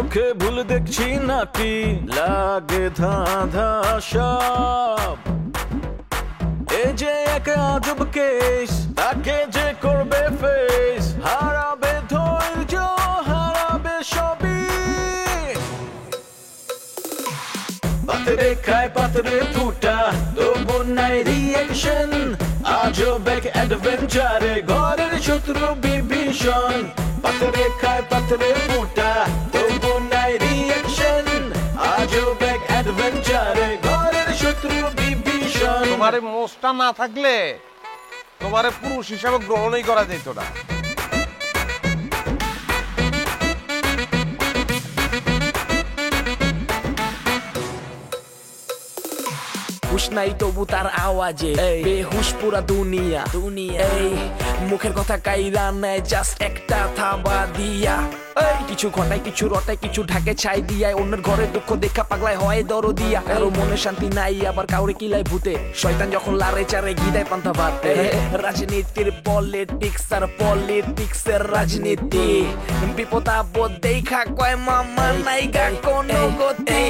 চোখে ভুল দেখছি নাকি লাগে ধাঁধা সব এই যে এক আজব কেস তাকে যে করবে ফেস হারাবে ধৈর্য হারাবে সবই পাতরে খায় পাতরে ফুটা তবু নাই রিয়েকশন আজব এক অ্যাডভেঞ্চারে ঘরের শত্রু বিভীষণ পাতরে খায় পাতরে ফুটা তবু নাই রিয়েকশন আজব এক অ্যাডভেঞ্চারে ঘরের শত্রু বিভীষণ তোমারে মোষটা না থাকলে তোমারে পুরুষ হিসাবে গ্রহণই করা যেত না হুশ নাই তবু তার আওয়াজে বেহুশ পুরা দুনিয়া এই মুখের কথা কাইরা নেয় জাস্ট একটা থাবা দিয়া এই কিছু ঘটায় কিছু রটায় কিছু ঢাকে ছাই দিয়ায় অন্যের ঘরে দুঃখ দেখা পাগলায় হয় দরদিয়া কারো মনে শান্তি নাই আবার কাউরে কিলায় ভূতে শয়তান যখন লারে চারে গিদায় পান্তা ভাতে রাজনীতির পলিটিক্স আর পলিটিক্সের রাজনীতি বিপদ আপদ দেখা কয় মামা নাইগা কোনো গতি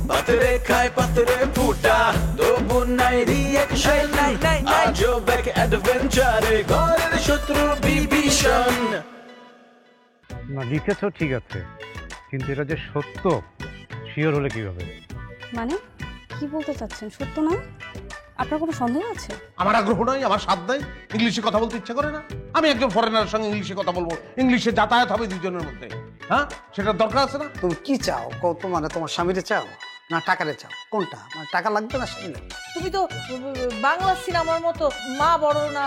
পাতরে খায় পাতরে ফুটা তবু নাই রিয়েকশন আজব এক অ্যাডভেঞ্চারে ঘরের শত্রু বিভীষণ না লিখেছো ঠিক আছে কিন্তু এটা যে সত্য শিওর হলে কিভাবে মানে কি বলতে চাচ্ছেন সত্য না আপনার কোনো সন্দেহ আছে আমার আগ্রহ নাই আমার সাধ্য নাই ইংলিশে কথা বলতে ইচ্ছা করে না আমি একজন ফরেনারের সঙ্গে ইংলিশে কথা বলবো ইংলিশে যাতায়াত হবে দুজনের মধ্যে হ্যাঁ সেটার দরকার আছে না তুমি কি চাও কত মানে তোমার স্বামীরে চাও না টাকারে চাও কোনটা মানে টাকা লাগবে না স্বামী লাগবে তুমি তো বাংলা সিনেমার মতো মা বড় না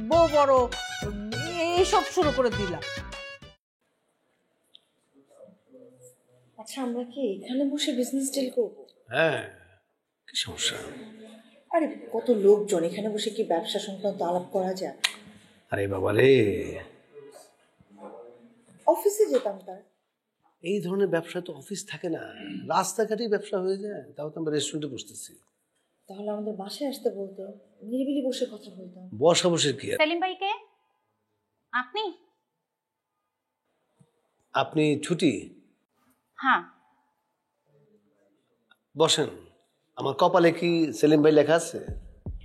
বউ বড় এইসব শুরু করে দিলা আচ্ছা আমরা কি এখানে বসে বিজনেস ডিল করবো হ্যাঁ কি সমস্যা আরে কত লোকজন এখানে বসে কি ব্যবসা সংক্রান্ত আলাপ করা যায় আরে বাবা রে অফিসে যেতাম তার এই ধরনের ব্যবসা তো অফিস থাকে না রাস্তাঘাটেই ব্যবসা হয়ে যায় তাও তো আমরা রেস্টুরেন্টে বসতেছি তাহলে আমাদের বাসায় আসতে বলতো নিরিবিলি বসে কথা বলতাম বসা বসে কি সেলিম ভাই কে আপনি আপনি ছুটি হ্যাঁ বসেন আমার কপালে কি সেলিম ভাই লেখা আছে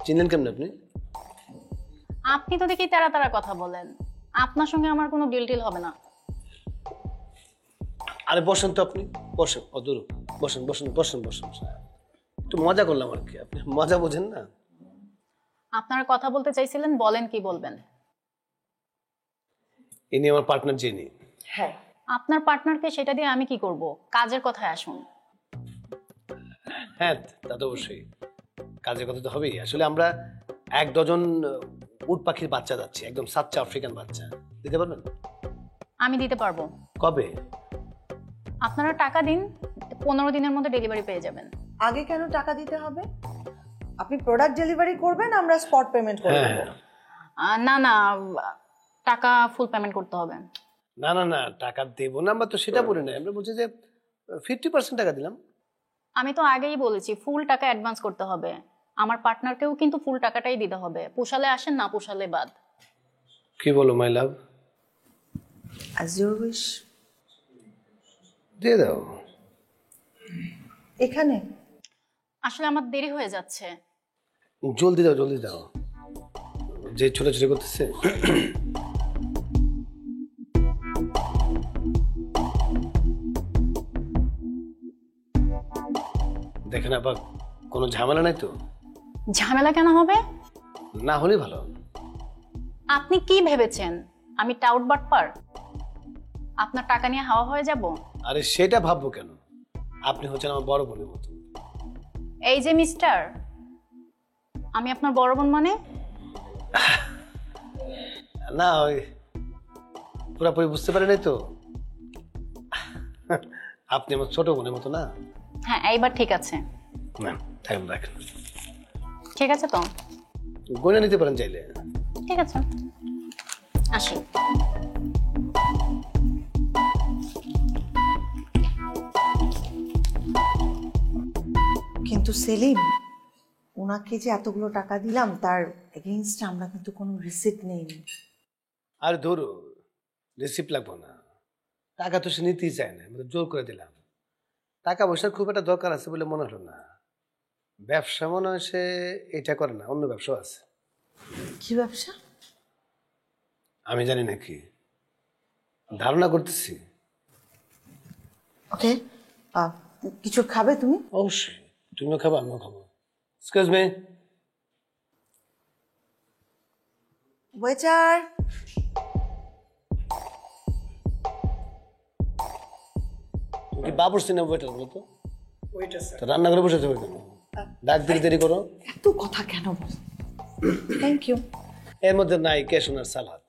চিনেন কেমন আপনি আপনি তো দেখি তারা তারা কথা বলেন আপনার সঙ্গে আমার কোনো ডিল টিল হবে না আরে বসেন তো আপনি বসেন অদূর বসেন বসেন বসেন বসেন একটু মজা করলাম আর কি আপনি মজা বোঝেন না আপনারা কথা বলতে চাইছিলেন বলেন কি বলবেন ইনি আমার পার্টনার জেনি হ্যাঁ আপনার পার্টনারকে সেটা দিয়ে আমি কি করব কাজের কথায় আসুন হ্যাঁ তা তো অবশ্যই কাজের কথা তো হবেই আসলে আমরা 1 ডজন উট পাখির বাচ্চা যাচ্ছি একদম সাচ্চা আফ্রিকান বাচ্চা দিতে পারবেন আমি দিতে পারবো কবে আপনারা টাকা দিন 15 দিনের মধ্যে ডেলিভারি পেয়ে যাবেন আগে কেন টাকা দিতে হবে আপনি প্রোডাক্ট ডেলিভারি করবেন আমরা স্পট পেমেন্ট করে দেব না না টাকা ফুল পেমেন্ট করতে হবে না না না টাকা দেব না আমরা তো সেটা বলি না আমরা বলছি যে 50% টাকা দিলাম আমি তো আগেই বলেছি ফুল টাকা অ্যাডভান্স করতে হবে আমার পার্টনারকেও কিন্তু ফুল টাকাটাই দিতে হবে পোষালে আসেন না পোষালে বাদ কি বলো মাই লাভ অ্যাজ ইউর উইশ দিয়ে দাও এখানে আসলে আমার দেরি হয়ে যাচ্ছে জলদি দাও যে ছোটাছুটি করতেছে দেখেন আবার কোনো ঝামেলা নাই তো ঝামেলা কেন হবে না হলে ভালো আপনি কি ভেবেছেন আমি টাউট বাটপার আপনার টাকা নিয়ে হাওয়া হয়ে যাব আরে সেটা ভাববো কেন আপনি হচ্ছেন আমার বড় বোনের মতো এই যে মিস্টার আমি আপনার বড় বোন মানে না ওই পুরোপুরি বুঝতে পারেনি তো আপনি আমার ছোট বোনের মতো না হ্যাঁ এইবার ঠিক আছে না টাইম রাখেন ঠিক আছে তো গয়না নিতে পারেন চাইলে ঠিক আছে আসি কিন্তু সেলিম ওনাকে যে এতগুলো টাকা দিলাম তার এগেইনস্টে আমরা কিন্তু কোনো রিসিপ্ট নেইনি আর ধরো রিসিপ্ট লাগবো না টাকা তো সে নিতেই চায় না, আমি তো জোর করে দিলাম। টাকা পয়সার খুব একটা দরকার আছে বলে মনে হলো না। ব্যবসা মনে হয় সে এটা করে না, অন্য ব্যবসা আছে। কি ব্যবসা? আমি জানি না কি, ধারণা করতেছি। ওকে, কিছু খাবে তুমি? অবশ্যই, তুমিও খাবো আমিও খাবো। Excuse me. ওয়েটার। তুমি কি বাবুর সিনেমা ওয়েটার বলো তো? তো রান্না করে বসে যাবে কেন? ডাক দিলে দেরি করো। এত কথা কেন বল? Thank you. এর মধ্যে নাই কেশনার সালাদ।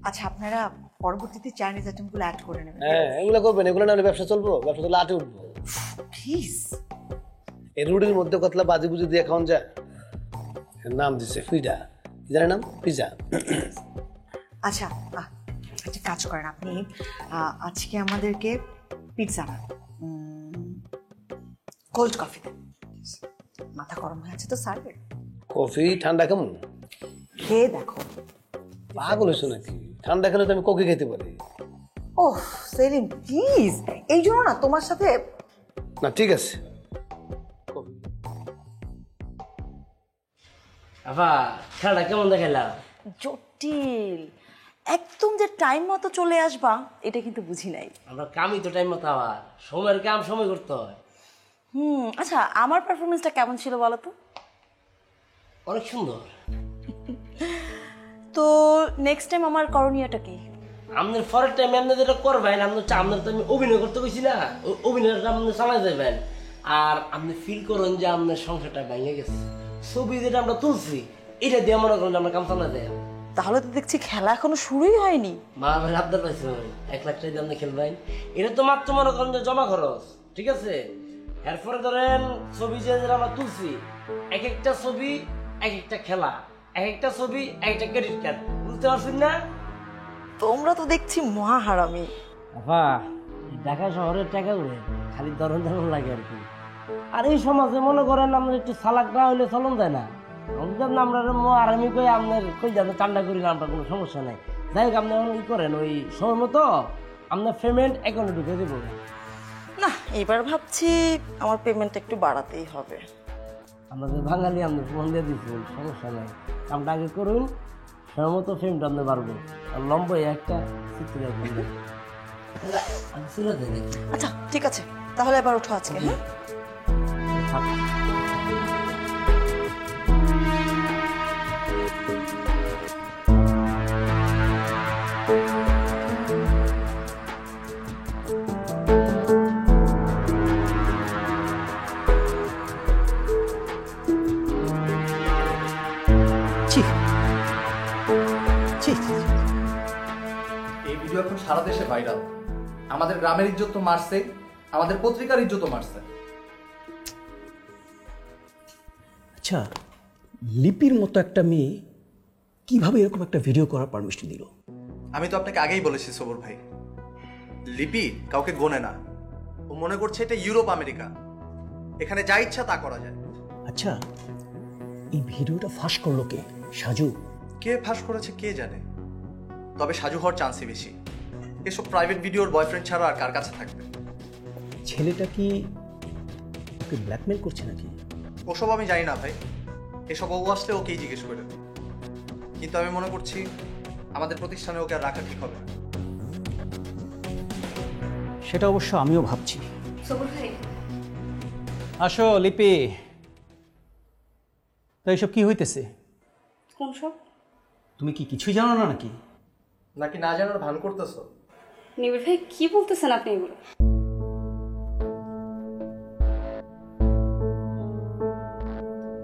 আচ্ছা, আপনারা পরবর্তীতে চাইনিজ আইটেমগুলো অ্যাড করে নেবেন। হ্যাঁ, এগুলো করবেন, এগুলো না হলে ব্যবসা চলবো? ব্যবসা চললে আটে উঠবো। প্লিজ। এই রুটির মধ্যে কতলা বাজি বুজি দিয়ে খাওয়ান যায়। এর নাম দিচ্ছে ফিডা, কি জানে নাম? পিজা। আচ্ছা, একটা কাজ করেন আপনি, আজকে আমাদেরকে পিৎজা না, কোল্ড কফি দেন। মাথা গরম হয়ে আছে তো স্যারের। কফি ঠান্ডা কেমন? খেয়ে দেখো। পাগল হয়েছো নাকি? ঠান্ডা খেলে তো আমি কফি খেতে পারি। ওহ সেলিম প্লিজ, এই জন্য না তোমার সাথে। না ঠিক আছে। আফা খেলাটা কেমন দেখাইলাম? জটিল, একদম যে টাইম মতো চলে আসবা এটা কিন্তু বুঝি নাই। আমরা কামই তো টাইম মতো, আবার সময়ের কাম সময় করতে হয়। আচ্ছা, আমার পারফরমেন্সটা কেমন ছিল বলো তো? অনেক সুন্দর। তো নেক্সট টাইম আমার করণীয়টা কি? আপনার পরের টাইমে আপনি যেটা করবেন, আপনার তো আমি অভিনয় করতে কইছি না, অভিনয়টা আপনি চালাই যাবেন। আর আপনি ফিল করেন যে আপনার সংসারটা ভেঙে গেছে। ছবি যেটা আমরা তুলছি এটা দিয়ে মনে করেন যে আমরা কাম চালাই যাই। তাহলে তো দেখছি খেলা এখনো শুরুই হয়নি। মা ভাই আবদার পাইছি, 1 লাখ টাকা দিয়ে আপনি খেলবেন। এটা তো মাত্র মনে করেন যে জমা খরচ, ঠিক আছে? এরপরে ধরেন ছবি যে আমরা তুলছি, এক একটা ছবি এক একটা খেলা, এক একটা ছবি এক একটা ক্রেডিট কার্ড, বুঝতে পারছেন না? তোমরা তো দেখছি মহা হারামি। আফা ঢাকা শহরের টাকা উড়ে খালি ধরন ধরন লাগে আর কি। আর এই সমাজে মনে করেন আমরা একটু সালাক না হইলে চলন যায় না। আমরা আরামি কই আপনার কই যাবে ঠান্ডা করি না, আমরা কোনো সমস্যা নাই। যাই হোক, আপনি ই করেন ওই সময় মতো আপনার পেমেন্ট অ্যাকাউন্টে ঢুকে দেবো। না, এবার ভাবছি আমার পেমেন্ট একটু বাড়াতেই হবে। আমাদের বাঙালি আপনি ফোন দিয়ে দিচ্ছেন, সমস্যা নাই। কামটা আগে করুন, সময় মতো পেমেন্ট আপনি বাড়বো। আর লম্বাই একটা চিত্র আচ্ছা ঠিক আছে, তাহলে এবার ওঠো আজকে। হ্যাঁ এই ভিডিও এখন সারা দেশে ভাইরাল। আমাদের গ্রামের ইজ্জত তো মারছে, আমাদের পত্রিকার ইজ্জত মারছে। আচ্ছা, লিপির মতো একটা মেয়ে কিভাবে এরকম একটা ভিডিও করার পারমিশন দিল? আমি তো আপনাকে আগেই বলেছি সবুর ভাই, লিপি কাউকে গোনে না। ও মনে করছে এটা ইউরোপ আমেরিকা, এখানে যা ইচ্ছা তা করা যায়। আচ্ছা, এই ভিডিওটা ফাঁস করলো কে? সাজু? কে ফাঁস করেছে কে জানে, তবে সাজু হওয়ার চান্সই বেশি। এসব প্রাইভেট ভিডিওর বয়ফ্রেন্ড ছাড়া আর কার কাছে থাকবে? ছেলেটা কি ওকে ব্ল্যাকমেল করছে নাকি? ওসব আমি জানি না ভাই, এসব ও আসলে ওকেই জিজ্ঞেস করে। কিন্তু আমি মনে করছি আমাদের প্রতিষ্ঠানে ওকে আর রাখা ঠিক হবে না। সেটা অবশ্য আমিও ভাবছি। আসো লিপি, তো এইসব কি হইতেছে? কোন সব? তুমি কি কিছুই জানো না নাকি? নাকি না জানার ভান করতেছো? নিবিড় ভাই কি বলতেছেন আপনি এগুলো?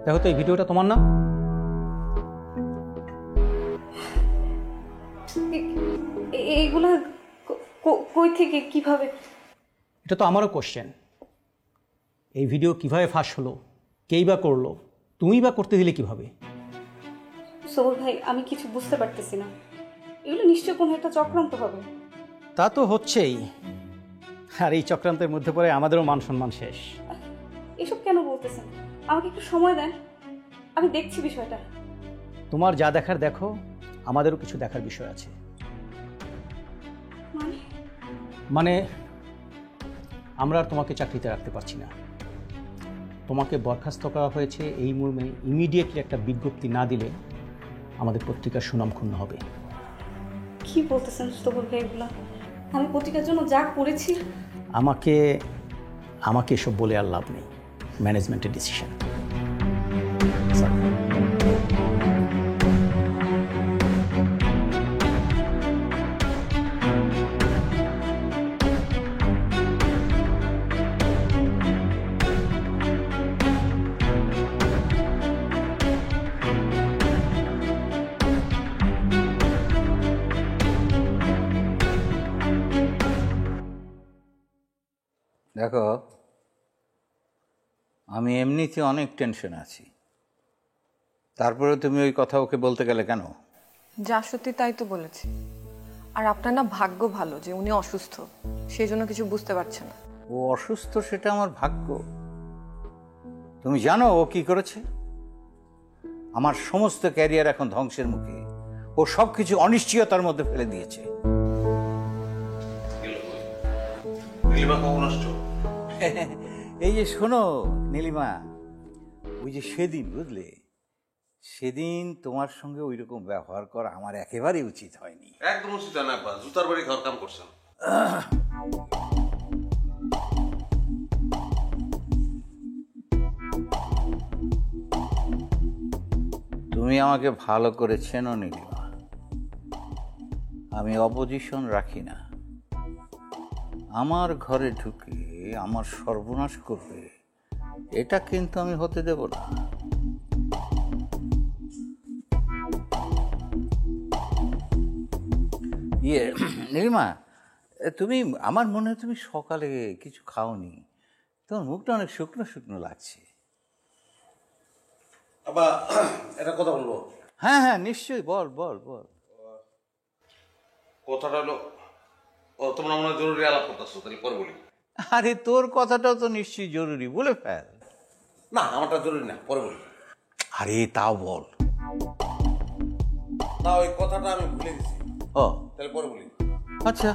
দেখো তো এই ভিডিওটা তোমার না? এইগুলা কই থেকে কিভাবে? এটা তো আমারও কোশ্চেন। এই ভিডিও কিভাবে ফাঁস হলো, কেই বা করলো, তুমি বা করতে দিলে কিভাবে? সবুর ভাই আমি কিছু বুঝতে পারতেছি না, এগুলো নিশ্চয় কোনো একটা চক্রান্ত হবে। তা তো হচ্ছেই, আর এই চক্রান্তের মধ্যে পড়ে আমাদেরও মান সম্মান শেষ। এসব কেন বলতেছেন? আমাকে একটু সময় দেন, আমি দেখছি বিষয়টা। তোমার যা দেখার দেখো, আমাদেরও কিছু দেখার বিষয় আছে। মানে মানে আমরা আর তোমাকে চাকরিতে রাখতে পারছি না। তোমাকে বরখাস্ত করা হয়েছে এই মর্মে ইমিডিয়েটলি একটা বিজ্ঞপ্তি না দিলে আমাদের পত্রিকার সুনাম ক্ষুণ্ণ হবে। কি বলতেছেন সবুর ভাই এগুলা? আমি পত্রিকার জন্য যা করেছি। আমাকে এসব বলে আর লাভ নেই, ম্যানেজমেন্টের ডিসিশন। দেখো, আমি এমনিতে অনেক টেনশন আছি, তারপরে তুমি ওই কথা ওকে বলতে গেলে কেন? যা সত্যি তাই তো বলেছি। আর আপনার না ভাগ্য ভালো যে উনি অসুস্থ, সেই জন্য কিছু বুঝতে পারছে না। ও অসুস্থ সেটা আমার ভাগ্য। তুমি জানো ও কি করেছে? আমার সমস্ত ক্যারিয়ার এখন ধ্বংসের মুখে। ও সব কিছু অনিশ্চয়তার মধ্যে ফেলে দিয়েছে। এই যে শোনো নীলিমা, ওই যে সেদিন বুঝলে, সেদিন তোমার সঙ্গে ওই রকম ব্যবহার করা আমার একেবারে উচিত হয়নি। একদম উচিত হয় না, জুতার বাড়ি ঘর কাম করছেন। তুমি আমাকে ভালো করে চেনো নীলিমা, আমি অপোজিশন রাখি না। আমার ঘরে ঢুকে আমার সর্বনাশ করবে, এটা কিন্তু আমি হতে দেব না। নীলিমা, তুমি আমার মনে হয় তুমি সকালে কিছু খাওনি, তোমার মুখটা অনেক শুকনো শুকনো লাগছে। আবার একটা কথা বলবো? হ্যাঁ হ্যাঁ নিশ্চয়ই, বল বল বল। কথাটা হলো, তোমরা মনে হয় জরুরি আলাপ করতেছো, তাহলে পরে বলি। আরে তোর কথাটাও তো নিশ্চয়ই জরুরি, বলে ফেল। না, আমারটা জরুরি না, পরে বলি। আরে তাও বল। না, ওই কথাটা আমি ভুলে গেছি। ও তাহলে পরে বলি। আচ্ছা।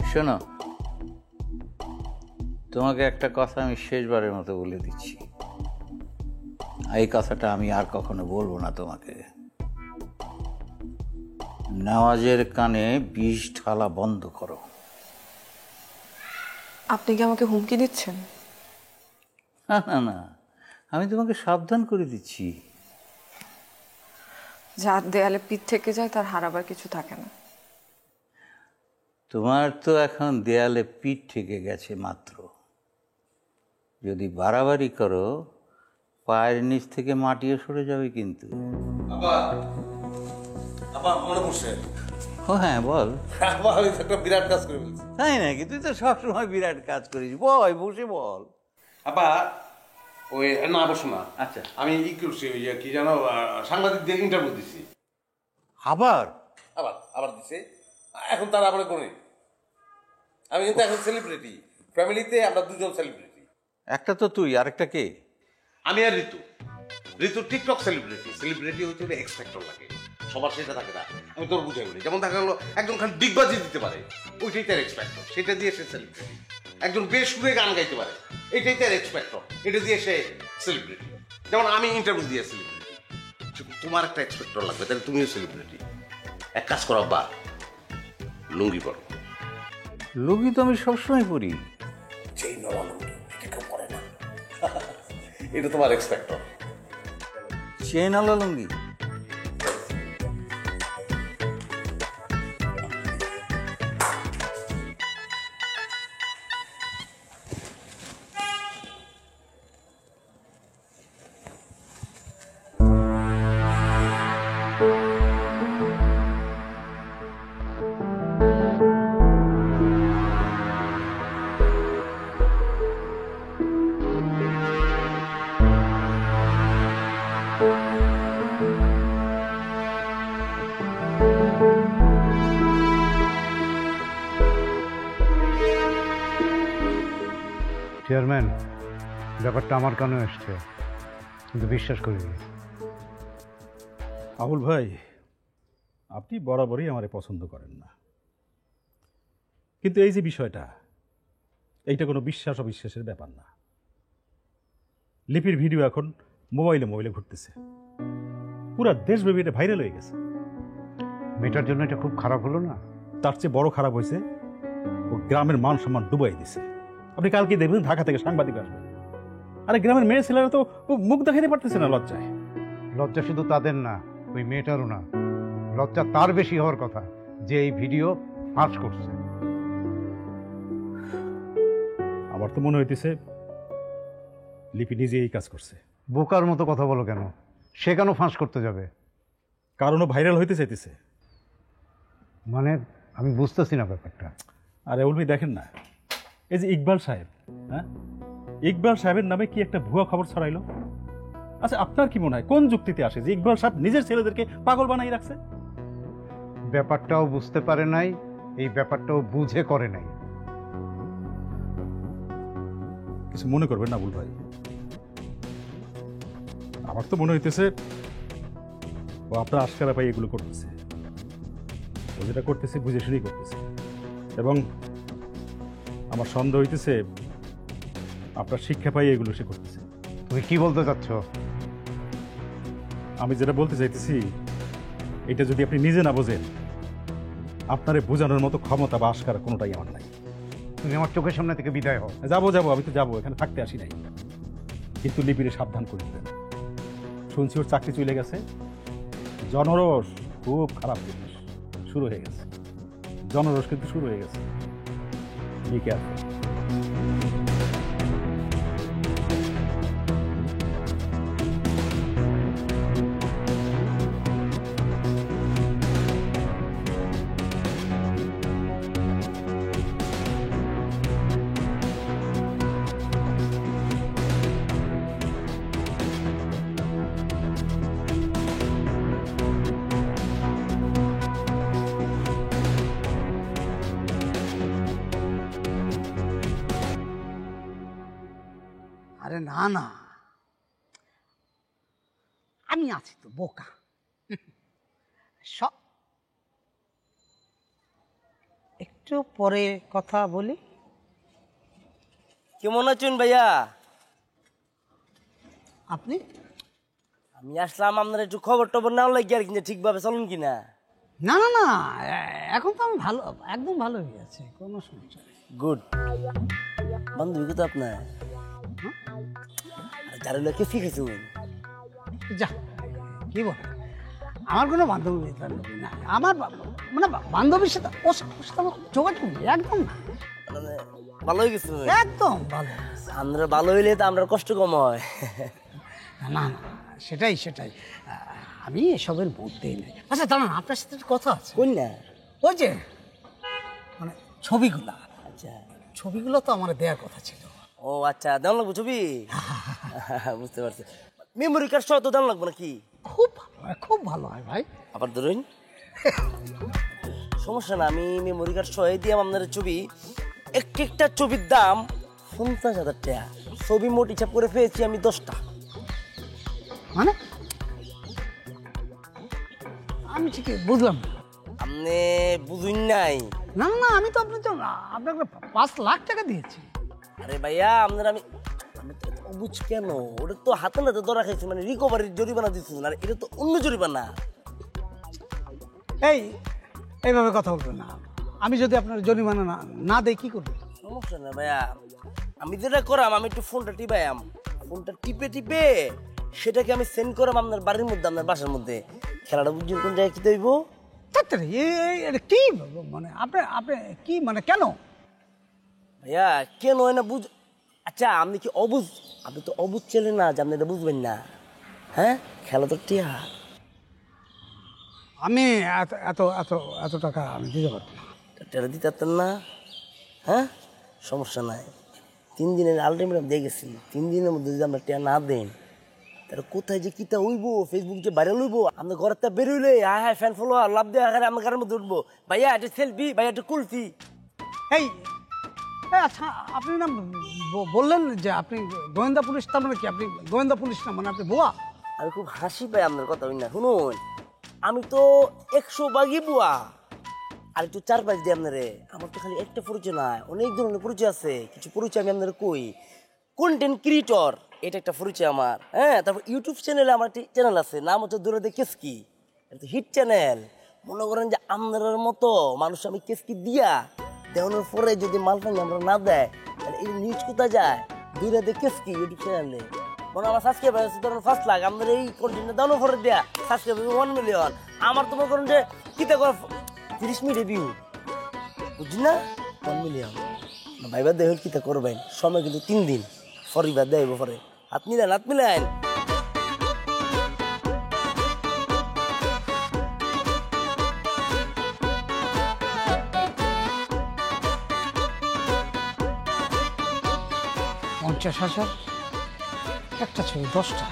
শোনো, তোমাকে একটা কথা আমি শেষবারের মতো বলে দিচ্ছি, এই কথাটা আমি আর কখনো বলবো না তোমাকে। নেওয়াজের কানে বিষ ঢালা বন্ধ করো। আপনি কি আমাকে হুমকি দিচ্ছেন? না না না, আমি তোমাকে সাবধান করে দিচ্ছি। যার দেয়ালে পিঠ থেকে যায় তার হারাবার কিছু থাকে না। তোমার তো এখন দেয়ালে পিঠ থেকে গেছে মাত্র, যদি বাড়াবাড়ি করো পায়ের নিচ থেকে মাটিও সরে যাবে কিন্তু। মনে পড়ছে? ও হ্যাঁ বল। একটা বিরাট কাজ করে ফেলছি। তাই নাকি? তুই তো সবসময় বিরাট কাজ করিস, বল বসে বল। আপা ওই না বসো না। আচ্ছা, আমি ই করছি, ওই কি জানো, সাংবাদিকদের ইন্টারভিউ দিছি। আবার আবার আবার দিছে, এখন তারা আবার করে। আমি কিন্তু এখন সেলিব্রিটি, ফ্যামিলিতে আমরা দুজন সেলিব্রিটি। একটা তো তুই, আরেকটা কে? আমি আর ঋতু। ঋতু টিকটক সেলিব্রিটি। সেলিব্রিটি হচ্ছে এক্স ফ্যাক্টর লাগে, সবার সেটা থাকে না। আমি তোর বুঝাই বলি, যেমন দেখা গেলো একজন খান ডিগবাজি দিতে পারে, ওইটাই তার এক্স ফ্যাক্টর, সেটা দিয়ে সে সেলিব্রিটি। একজন বেশ সুরে গান গাইতে পারে, এটাই তার এক্স ফ্যাক্টর, এটা দিয়ে সে সেলিব্রিটি। যেমন আমি ইন্টারভিউ দিয়ে সেলিব্রিটি, তোমার একটা এক্স ফ্যাক্টর লাগবে, তাহলে তুমিও সেলিব্রিটি। এক কাজ করো বা, লুঙ্গি পরো। লুঙ্গি তো আমি সবসময় পরি। সেই নলা লুঙ্গি, এটা কেউ পরে না। এটা তোমার এক্স ফ্যাক্টর। চেনওয়ালা লুঙ্গি। চেয়ারম্যান, ব্যাপারটা আমার কানে এসছে। কিন্তু বিশ্বাস করিনি। আবুল ভাই, আপনি বরাবরই আমারে পছন্দ করেন না, কিন্তু এই যে বিষয়টা, এইটা কোনো বিশ্বাস অবিশ্বাসের ব্যাপার না। লিপির ভিডিও এখন মোবাইলে ঘুরতেছে, পুরা দেশব্যাপী এটা ভাইরাল হয়ে গেছে। মেয়েটার জন্য এটা খুব খারাপ হলো না? তার চেয়ে বড় খারাপ হয়েছে, ও গ্রামের মান সম্মান ডুবাই দিছে। আপনি কালকে দেখবেন ঢাকা থেকে সাংবাদিক আসবে, আরে গ্রামের মেয়ে ছেলেরা তো মুখ দেখাতে পারতেছে না লজ্জায়। লজ্জা শুধু তাদের না, ওই মেয়েটারও না, লজ্জা তার বেশি হওয়ার কথা যে এই ভিডিও ফাঁস করছে। আমার তো মনে হইতেছে লিপি নিজে এই কাজ করছে। বোকার মতো কথা বলো কেন? সে কেন ফাঁস করতে যাবে? কারণও ভাইরাল হইতে চাইতেছে। মানে আমি বুঝতেছি না ব্যাপারটা। আরে উলমি দেখেন না, এই যে ইকবাল সাহেব, হ্যাঁ, ইকবাল সাহেবের নামে কি একটা ভুয়া খবর ছড়াইলো। আচ্ছা, আপনার কি মনে হয় কোন যুক্তিতে আসে যে ইকবাল সাহেব নিজের ছেলেদেরকে পাগল বানাই রাখছে? ব্যাপারটাও বুঝতে পারে নাই, এই ব্যাপারটাও বুঝে করে নাই। কিছু মনে করবেন না আবুল ভাই, আমার তো মনে হইতেছে ও আপনার আশকারা পাই এগুলো করতেছে। ও যেটা করতেছে বুঝে শুনেই করতেছে, এবং আমার সন্দেহ হইতেছে আপনার শিক্ষা পাই এগুলো সে করতেছে। তুমি কি বলতে চাচ্ছ? আমি যেটা বলতে চাইতেছি, এটা যদি আপনি নিজে না বোঝেন, আপনারে বোঝানোর মতো ক্ষমতা বা আশকারা কোনোটাই আমার নাই। তুমি আমার চোখের সামনে থেকে বিদায় হও। যাবো, আমি তো যাবো, এখানে থাকতে আসি নাই। কিন্তু লিপিরে সাবধান করে দিবেন। শুনছি ওর চাকরি চলে গেছে। জনরোষ খুব খারাপ জিনিস শুরু হয়ে গেছে, জনরোষ কিন্তু শুরু হয়ে গেছে। Be careful. আরে না না, আমি আছি তো, বোকা। একটু পরে কথা বলি। কেমন আছেন ভাইয়া? আপনি? আমি আসলাম আপনার একটু খবর টবর নাও লাগে আর কিনা, ঠিকভাবে চলুন কিনা। না না না, এখন তো আমি ভালো, একদম ভালো হয়ে গেছে, কোনো সমস্যা নেই। গুড। বান্ধবী তো আপনার যারা লোকে শিখেছুন। যা কি বল, আমার কোনো বান্ধবী না, আমার মানে বান্ধবীর সাথে ওর সাথে আমার যোগাযোগ নেই, একদম না। মানে ভালো হয়ে গেছে, একদম ভালো। আমরা ভালো হইলে তো আমরা কষ্ট কম হয়। না না, সেটাই আমি এসবের মধ্যেই নেই। আচ্ছা দাঁড়ান, আপনার সাথে একটা কথা আছে। কোন না? ওই যে মানে ছবিগুলা। আচ্ছা, ছবিগুলো তো আমার দেওয়ার কথা ছিল। ও আচ্ছা, দাম লাগবো ছবি? বুঝতে পারছি। মেমোরি কার্ড সহ তো দাম লাগবো নাকি? খুব ভালো হয়, খুব ভালো হয় ভাই। আবার ধরুন, সমস্যা না, আমি মেমোরি কার্ড সহ দিয়ে আপনার ছবি, একটা ছবির দাম 50,000 টাকা। ছবি মোট হিসাব করে পেয়েছি আমি 10টা। মানে আমি ঠিক বুঝলাম। আপনি বুঝুন নাই? না না, আমি তো আপনাকে 5 লাখ টাকা দিয়েছি। আরে ভাইয়া, আপনার আমি বুঝ কেন, ওটা তো হাতে নাতে ধরা খাইছি, মানে রিকভারির জরিমানা দিচ্ছেন, আর এটা তো অন্য জরিমানা। এইভাবে কথা বলবেন না। আমি যদি আপনার জরিমানা না দেই কি করবেন? সমস্যা না ভাইয়া, আমি যেটা করাম, আমি একটু ফোনটা টিপাইম, ফোনটা টিপে সেটাকে আমি সেন্ড করাম আপনার বাড়ির মধ্যে, আপনার বাসার মধ্যে। খেলাটা বুঝছেন কোন জায়গায় কি হইব? কি মানে আপনি কি মানে কেন ভাইয়া? কেন হয় না বুঝ। আচ্ছা, আপনি কি আপনি তো অবুঝ ছেলে না যে আপনি এটা বুঝবেন না? হ্যাঁ, খেলা তো টিয়া। আমি এত এত এত টাকা আমি দিতে পারবো না। টাকা দিতে পারতেন না? হ্যাঁ, সমস্যা নাই, 3 দিনের আলটিমেটাম দিয়ে গেছি। 3 দিনের মধ্যে যদি আমরা টাকা না দেন, তাহলে কোথায় যে কিতা হইব, ফেসবুক যে ভাইরাল হইব, আপনার ঘরের তা বেরোইলে হ্যাঁ ফ্যান ফলোয়ার লাভ দেওয়া আমার ঘরের মধ্যে উঠবো। ভাইয়া এটা সেলফি, ভাইয়া এটা কুলফি। আচ্ছা আপনি না বললেন যে আপনি গোয়েন্দা পুলিশ, তার মানে কি আপনি গোয়েন্দা পুলিশ না, মানে আপনি বুয়া? আমি খুব হাসি পাই আপনার কথা না। শুনুন, আমি তো 100 ভাগই বুয়া। আর একটু 4-5 দিই আপনারে। আমার তো খালি একটা পরিচয় নয়, অনেক ধরনের পরিচয় আছে। কিছু পরিচয় আমি আপনার কই। কন্টেন্ট ক্রিয়েটর, এটা একটা পরিচয় আমার। হ্যাঁ, তারপর ইউটিউব চ্যানেলে আমার একটা চ্যানেল আছে, নাম হচ্ছে দূরে কেসকি। এটা তো হিট চ্যানেল। মনে করেন যে আপনার মতো মানুষ আমি কেসকি দিয়া দেওয়ানোর পরে যদি মাল পানি আমরা না দেয়, তাহলে এই নিউজ কোথায় যায়? দূরে কেসকি ইউটিউব চ্যানেলে মনে আমার সাবস্ক্রাইবার আছে ধরুন 5 লাখ, আমাদের এই কন্টেন্ট দেওয়ানোর পরে দেয়া সাবস্ক্রাইবার 1 মিলিয়ন। আমার তো মনে করেন যে কিতা করে 30 মিনিটে ভিউ, বুঝলি না? 1 মিলিয়ন ভাইবার দেহ কিতা করবেন, সময় কিন্তু 3 দিন ফরিবার দেব পরে। হাত মিলেন, হাত মিলেন। $50,000 একটা ছবি 10টা।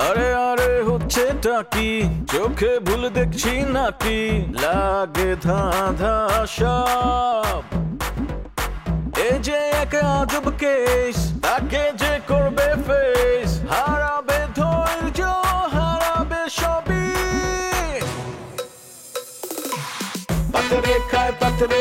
আরে আরে হচ্ছেটা কি, চোখে ভুল দেখছি নাকি, লাগে ধাঁধা সব। এ যে এক আজব কেস, তাকে যে করবে ফেস, হারাবে ধৈর্য, হারাবে সবই। পাতরে খায় পাতরে